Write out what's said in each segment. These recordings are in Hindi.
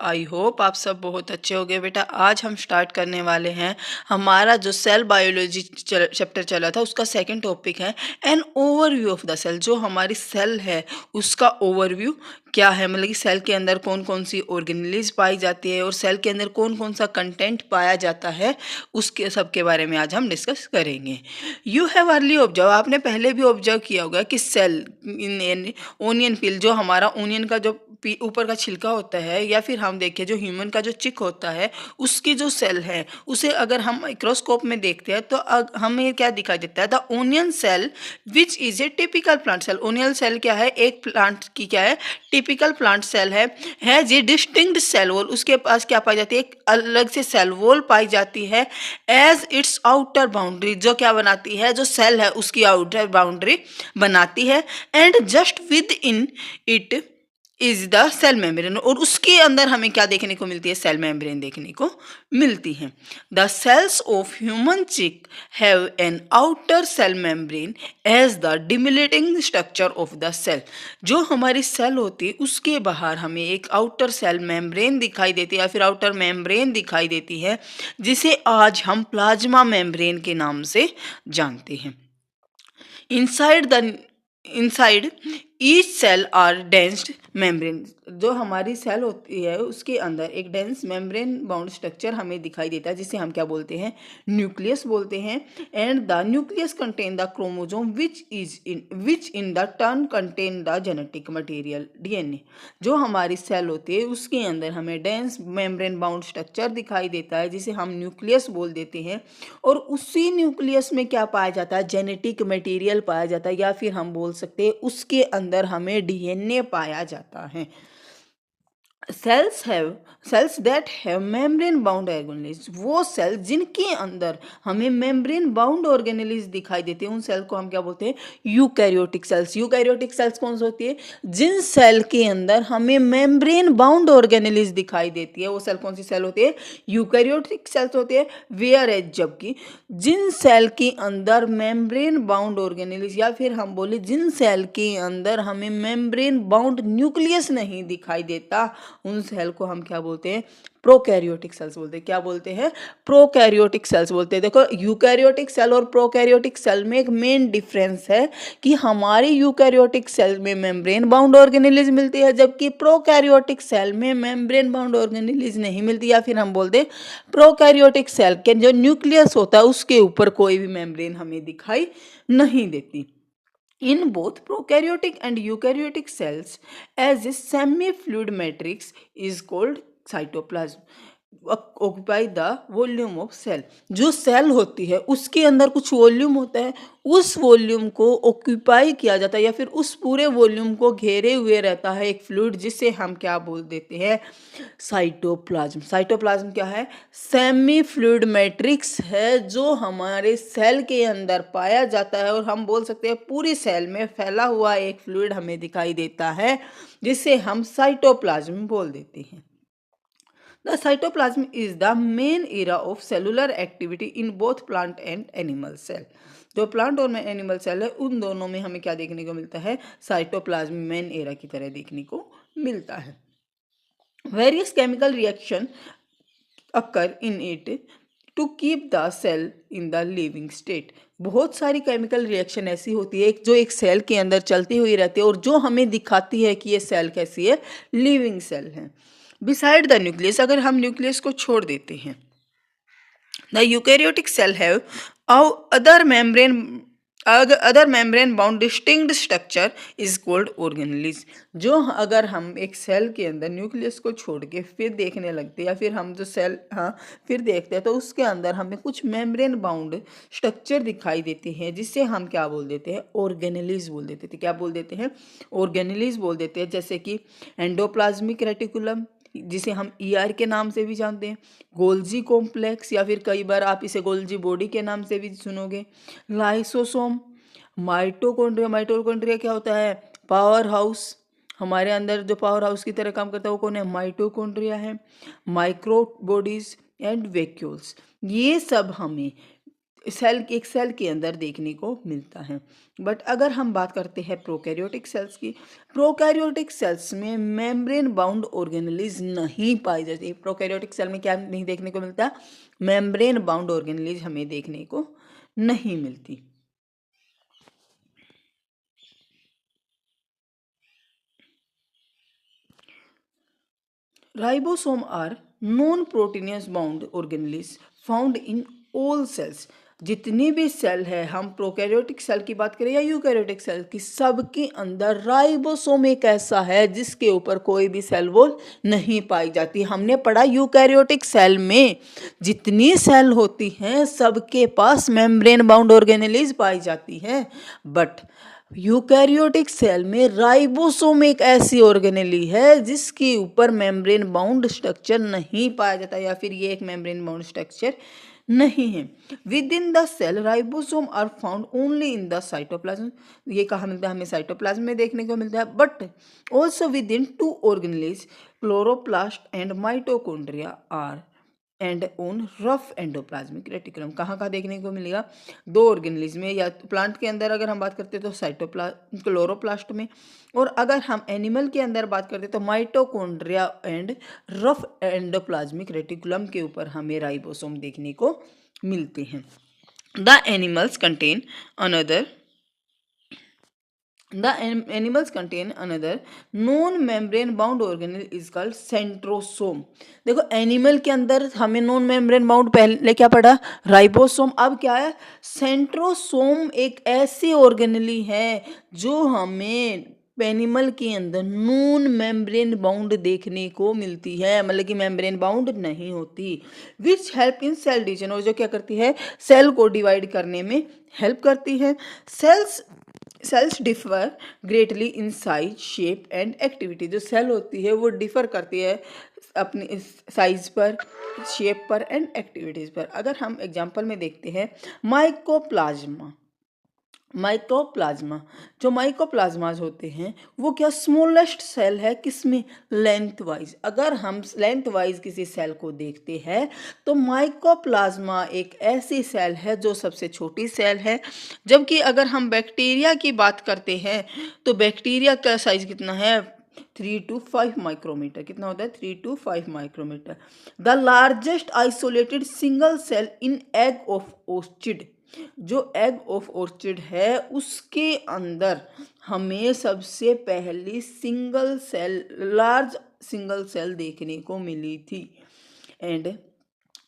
आई होप आप सब बहुत अच्छे हो गए बेटा। आज हम स्टार्ट करने वाले हैं हमारा जो सेल बायोलॉजी चैप्टर चला था उसका सेकंड टॉपिक है an overview of the cell. जो हमारी सेल है उसका ओवरव्यू क्या है, मतलब कि सेल के अंदर कौन कौन सी ऑर्गेनेलिज पाई जाती है और सेल के अंदर कौन कौन सा कंटेंट पाया जाता है, उसके सब के बारे में आज हम डिस्कस करेंगे। यू हैव अर्ली ऑब्जर्व, आपने पहले भी ऑब्जर्व किया होगा कि सेल इन ओनियन पील, जो हमारा ओनियन का जो ऊपर का छिलका होता है, या फिर हम देखें जो ह्यूमन का जो चिक होता है उसकी जो सेल है उसे अगर हम माइक्रोस्कोप में देखते हैं तो हमें क्या दिखाई देता है, the onion cell which is a typical plant cell. Onion cell क्या है, एक प्लांट की क्या है, टिपिकल प्लांट सेल है जी डिस्टिंक्ट सेल वॉल। उसके पास क्या पाई जाती है, एक अलग से सेल वॉल पाई जाती है एज इट्स आउटर बाउंड्री, जो क्या बनाती है, जो सेल है उसकी आउटर बाउंड्री बनाती है। And just within it is the cell membrane, और उसके अंदर हमें क्या देखने को मिलती है, सेल मेम्ब्रेन देखने को मिलती है। The cells of human cheek have an outer cell membrane as the delimiting structure of the cell. जो हमारी सेल होती है उसके बाहर हमें एक आउटर सेल मेम्ब्रेन दिखाई देती है या फिर आउटर मेम्ब्रेन दिखाई देती है, जिसे आज हम प्लाज्मा मेम्ब्रेन के नाम से जानते हैं। Inside each cell are densed membrane. जो हमारी सेल होती है उसके अंदर एक डेंस मेम्ब्रेन बाउंड स्ट्रक्चर हमें दिखाई देता है, जिसे हम क्या बोलते हैं, न्यूक्लियस बोलते हैं। And the nucleus contain the chromosome which in the turn contain the genetic material DNA. जो हमारी सेल होती है उसके अंदर हमें डेंस मेम्ब्रेन बाउंड स्ट्रक्चर दिखाई देता है, जिसे हम न्यूक्लियस बोल देते हैं। और उसी न्यूक्लियस में क्या पाया जाता है, जेनेटिक मटेरियल पाया जाता है, या फिर हम बोल सकते हैं उसके अंदर हमें डीएनए पाया जाता है। Cells that have membrane bound organelles, वो सेल जिनके अंदर हमें मेम्ब्रेन बाउंड ऑर्गेनेलिज दिखाई देते हैं उन सेल को हम क्या बोलते हैं, यूकैरियोटिक सेल्स। यूकैरियोटिक सेल्स कौन सी होती है, जिन सेल के अंदर हमें मेम्ब्रेन बाउंड ऑर्गेनेलिज दिखाई देती है वो सेल कौन सी सेल होती है, यूकैरियोटिक सेल्स होती है। वेयर एज, जबकि जिन सेल के अंदर मेम्ब्रेन बाउंड ऑर्गेनेलिज, या फिर हम बोले जिन सेल के अंदर हमें मेम्ब्रेन बाउंड न्यूक्लियस नहीं दिखाई देता, उन सेल को हम क्या बोलते हैं, प्रोकैरियोटिक सेल्स बोलते हैं। क्या बोलते हैं, प्रोकैरियोटिक सेल्स बोलते हैं। देखो यूकैरियोटिक सेल और प्रोकैरियोटिक सेल में एक मेन डिफरेंस है कि हमारी यूकैरियोटिक सेल में मेम्ब्रेन बाउंड ऑर्गेनेलिज मिलती है, जबकि प्रोकैरियोटिक सेल में मेम्ब्रेन बाउंड ऑर्गेनेलिज नहीं मिलती, या फिर हम बोलते हैं प्रोकैरियोटिक सेल के जो न्यूक्लियस होता है उसके ऊपर कोई भी मेम्ब्रेन हमें दिखाई नहीं देती। In both prokaryotic and eukaryotic cells, as a semi-fluid matrix is called cytoplasm, occupy the volume of cell। जो सेल होती है उसके अंदर कुछ वॉल्यूम होता है, उस वॉल्यूम को ऑक्यूपाई किया जाता है या फिर उस पूरे वॉल्यूम को घेरे हुए रहता है एक फ्लूइड, जिसे हम क्या बोल देते हैं, साइटोप्लाज्म। साइटोप्लाज्म क्या है, सेमी फ्लूइड मैट्रिक्स है जो हमारे सेल के अंदर पाया जाता है, और हम बोल सकते हैं पूरी सेल में फैला हुआ एक फ्लूइड हमें दिखाई देता है, जिसे हम साइटोप्लाज्म बोल देते हैं। The cytoplasm is the main era of cellular activity in both plant and animal cell। जो प्लांट और एनिमल सेल है उन दोनों में हमें क्या देखने को मिलता है, साइटोप्लाज्म मेन एरा की तरह देखने को मिलता है। Various chemical reaction occur in it to keep the cell in the living state। बहुत सारी केमिकल रिएक्शन ऐसी होती है जो एक सेल के अंदर चलती हुई रहती है और जो हमें दिखाती है कि ये सेल कैसी है, लिविंग सेल है। बिसाइड द न्यूक्लियस, अगर हम न्यूक्लियस को छोड़ देते हैं, the eukaryotic cell have other membrane bound distinct structure is called organelles. जो अगर हम एक सेल के अंदर न्यूक्लियस को छोड़ के फिर देखने लगते हैं, या फिर हम जो सेल फिर देखते हैं तो उसके अंदर हमें कुछ मेम्ब्रेन बाउंड स्ट्रक्चर दिखाई देते हैं, जिससे हम क्या बोल देते हैं, ऑर्गेनेलिज बोल देते थे। क्या बोल देते हैं, ऑर्गेनेलिज बोल देते हैं। जैसे कि एंडोप्लाज्मिक रेटिकुलम, जिसे हम ईआर के नाम से भी जानते हैं, गोल्जी कॉम्प्लेक्स, या फिर कई बार आप इसे गोल्जी बॉडी के नाम से भी सुनोगे, लाइसोसोम, माइटोकॉन्ड्रिया। माइटोकॉन्ड्रिया क्या होता है, पावर हाउस। हमारे अंदर जो पावर हाउस की तरह काम करता है वो कौन है, माइटोकॉन्ड्रिया है। माइक्रो बॉडीज एंड वैक्यूल्स, ये सब हमें एक सेल के अंदर देखने को मिलता है। बट अगर हम बात करते हैं प्रोकैरियोटिक सेल्स की, प्रोकैरियोटिक सेल्स में मेम्ब्रेन बाउंड ऑर्गेनेलिज नहीं पाई जाती। प्रोकैरियोटिक सेल में क्या नहीं देखने को मिलता? मेम्ब्रेन बाउंड ऑर्गेनेलिज हमें देखने को नहीं मिलती। Ribosome are non proteinaceous bound organelles found in all cells. जितनी भी सेल है, हम प्रोकैरियोटिक सेल की बात करें या यूकैरियोटिक सेल की, सबके अंदर राइबोसोम एक ऐसा है जिसके ऊपर कोई भी सेल वॉल नहीं पाई जाती। हमने पढ़ा यूकैरियोटिक सेल में जितनी सेल होती हैं सबके पास मेम्ब्रेन बाउंड ऑर्गेनेलिज पाई जाती है, बट यूकैरियोटिक सेल में राइबोसोम एक ऐसी ऑर्गेनेली है जिसके ऊपर मेम्ब्रेन बाउंड स्ट्रक्चर नहीं पाया जाता, या फिर ये एक मेम्ब्रेन बाउंड स्ट्रक्चर नहीं है। Within the cell ribosome are found only in the cytoplasm. ये कहाँ मिलता है? हमें साइटोप्लाज्म में देखने को मिलता है। But also within two organelles chloroplast and mitochondria are and on rough endoplasmic reticulum. कहाँ कहाँ देखने को मिलेगा? दो ऑर्गेनेलिज्म में, या प्लांट के अंदर अगर हम बात करते हैं तो क्लोरोप्लास्ट में, और अगर हम एनिमल के अंदर बात करते हैं तो mitochondria and rough endoplasmic reticulum के ऊपर हमें राइबोसोम देखने को मिलते हैं। The animals contain another The animals contain another non-membrane bound organelle is called centrosome। देखो एनिमल के अंदर हमें नॉन मेम्ब्रेन बाउंड पहले क्या पढ़ा? राइबोसोम। अब क्या है? सेंट्रोसोम एक ऐसी ऑर्गेनेली है जो हमें एनिमल के अंदर नॉन मेम्ब्रेन बाउंड देखने को मिलती है, मतलब कि मेम्ब्रेन बाउंड नहीं होती। Which help in cell division, और जो क्या करती है? सेल को डिवाइड करने में हेल्प करती है। Cells differ greatly in size, shape and activity. जो सेल होती है वो डिफर करती है अपनी साइज पर, शेप पर एंड एक्टिविटीज पर। अगर हम एग्जांपल में देखते हैं माइकोप्लाज्मा, जो माइकोप्लाज्माज होते हैं वो क्या? स्मॉलेस्ट सेल है, किसमें? Length wise. अगर हम लेंथ वाइज किसी सेल को देखते हैं तो माइकोप्लाज्मा एक ऐसी सेल है जो सबसे छोटी सेल है। जबकि अगर हम बैक्टीरिया की बात करते हैं तो बैक्टीरिया का साइज कितना है? 3 to 5 माइक्रोमीटर। कितना होता है? 3 to 5 micrometre. The largest isolated single cell in egg of orchid, जो एग ऑफ ऑर्चिड है उसके अंदर हमें सबसे पहली लार्ज सिंगल सेल देखने को मिली थी। एंड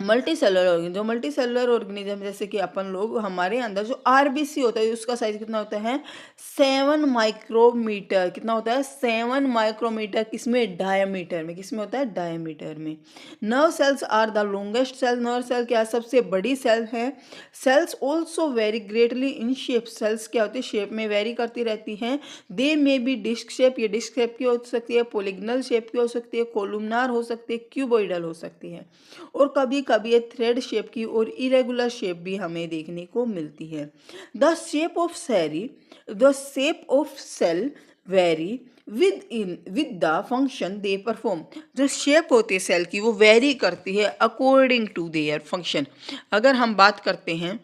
मल्टी सेलुलर ऑर्गेनिज्म जैसे कि अपन लोग, हमारे अंदर जो आरबीसी होता है उसका साइज कितना होता है? 7 माइक्रोमीटर। कितना होता है? 7 माइक्रोमीटर। किसमें? डायमीटर में। किसमें होता है? डायमीटर में। Nerve cells are the longest cell. Nerve cell क्या? सबसे बड़ी सेल है। Cells also vary greatly in shape. Cells क्या होती है? शेप में वेरी करती रहती हैं। They may be disc shape, ये डिस्क शेप की हो सकती है, पोलिगनल शेप की हो सकती है, कोलुमनार हो सकती है, क्यूबॉइडल हो सकती है, और कभी कभी ये थ्रेड शेप की और इरेगुलर शेप भी हमें देखने को मिलती है। The shape of cell vary with the function they perform. जो शेप होती है सेल की वो वेरी करती है अकॉर्डिंग टू देयर फंक्शन। अगर हम बात करते हैं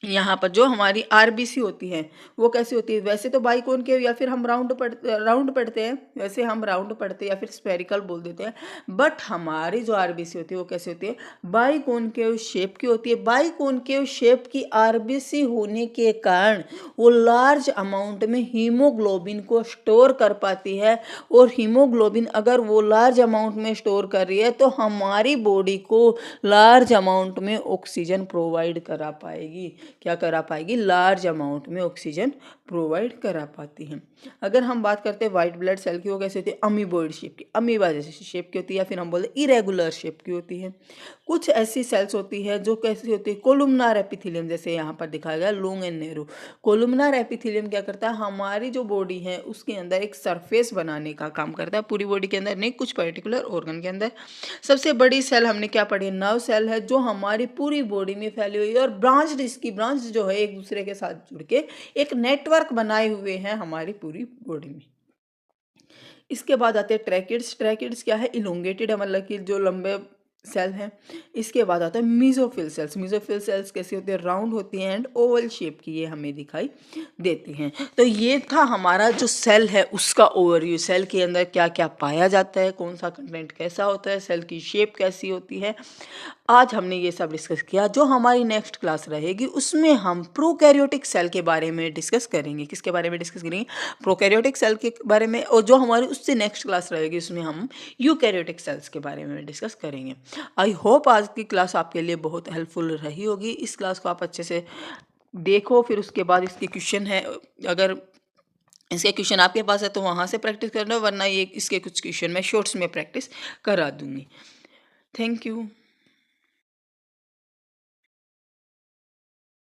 यहाँ पर जो हमारी आरबीसी होती है वो कैसी होती है? वैसे तो बाइकॉनकेव या फिर हम राउंड पढ़ते हैं, वैसे हम राउंड पढ़ते हैं या फिर स्फेरिकल बोल देते हैं, बट हमारी जो आरबीसी होती है वो कैसी होती है? बाइकॉनकेव शेप की होती है। बाइकॉनकेव शेप की आरबीसी होने के कारण वो लार्ज अमाउंट में हीमोग्लोबिन को स्टोर कर पाती है, और हीमोग्लोबिन अगर वो लार्ज अमाउंट में स्टोर कर रही है तो हमारी बॉडी को लार्ज अमाउंट में ऑक्सीजन प्रोवाइड करा पाएगी। क्या करा पाएगी? लार्ज अमाउंट में ऑक्सीजन प्रोवाइड करा पाती हैं। अगर हम बात करते हैं व्हाइट ब्लड सेल की, वो कैसे होती है? अमीबॉइड शेप की, अमीबा जैसी शेप की होती है, या फिर हम बोलते हैं इरेगुलर शेप की होती है। कुछ ऐसी सेल्स होती है जो कैसी होती है? कोलुमनार एपिथेलियम, जैसे यहाँ पर दिखाया गया long and narrow. Columnar epithelium क्या करता है? हमारी जो बॉडी है उसके अंदर एक सरफेस बनाने का काम करता है, पूरी बॉडी के अंदर नहीं, कुछ पर्टिकुलर ऑर्गन के अंदर। सबसे बड़ी सेल हमने क्या पढ़ी? नर्व सेल है, जो हमारी पूरी बॉडी में फैली हुई है, और इसकी ब्रांच जो है एक दूसरे के साथ जुड़ के एक नेटवर्क बनाए हुए हैं हमारी पूरी बॉडी में। इसके बाद आते हैं ट्रैकिड्स। ट्रैकिड्स क्या है? इलोंगेटेड है, मतलब कि जो लंबे सेल है। इसके बाद आता है मीजोफिल सेल्स। मीजोफिल सेल्स कैसी होती है? राउंड होती हैं एंड ओवल शेप की ये हमें दिखाई देती हैं। तो ये था हमारा जो सेल है उसका ओवरव्यू। सेल के अंदर क्या क्या पाया जाता है, कौन सा कंटेंट कैसा होता है, सेल की शेप कैसी होती है, आज हमने ये सब डिस्कस किया। जो हमारी नेक्स्ट क्लास रहेगी उसमें हम प्रोकैरियोटिक सेल के बारे में डिस्कस करेंगे। किसके बारे में डिस्कस करेंगे? प्रोकैरियोटिक सेल के बारे में। और जो हमारी उससे नेक्स्ट क्लास रहेगी उसमें हम यूकैरियोटिक सेल्स के बारे में डिस्कस करेंगे। आई होप आज की क्लास आपके लिए बहुत हेल्पफुल रही होगी। इस क्लास को आप अच्छे से देखो, फिर उसके बाद इसके क्वेश्चन है, अगर इसके क्वेश्चन आपके पास है तो वहाँ से प्रैक्टिस करना, वरना ये इसके कुछ क्वेश्चन मैं शॉर्ट्स में प्रैक्टिस करा दूँगी। Thank you.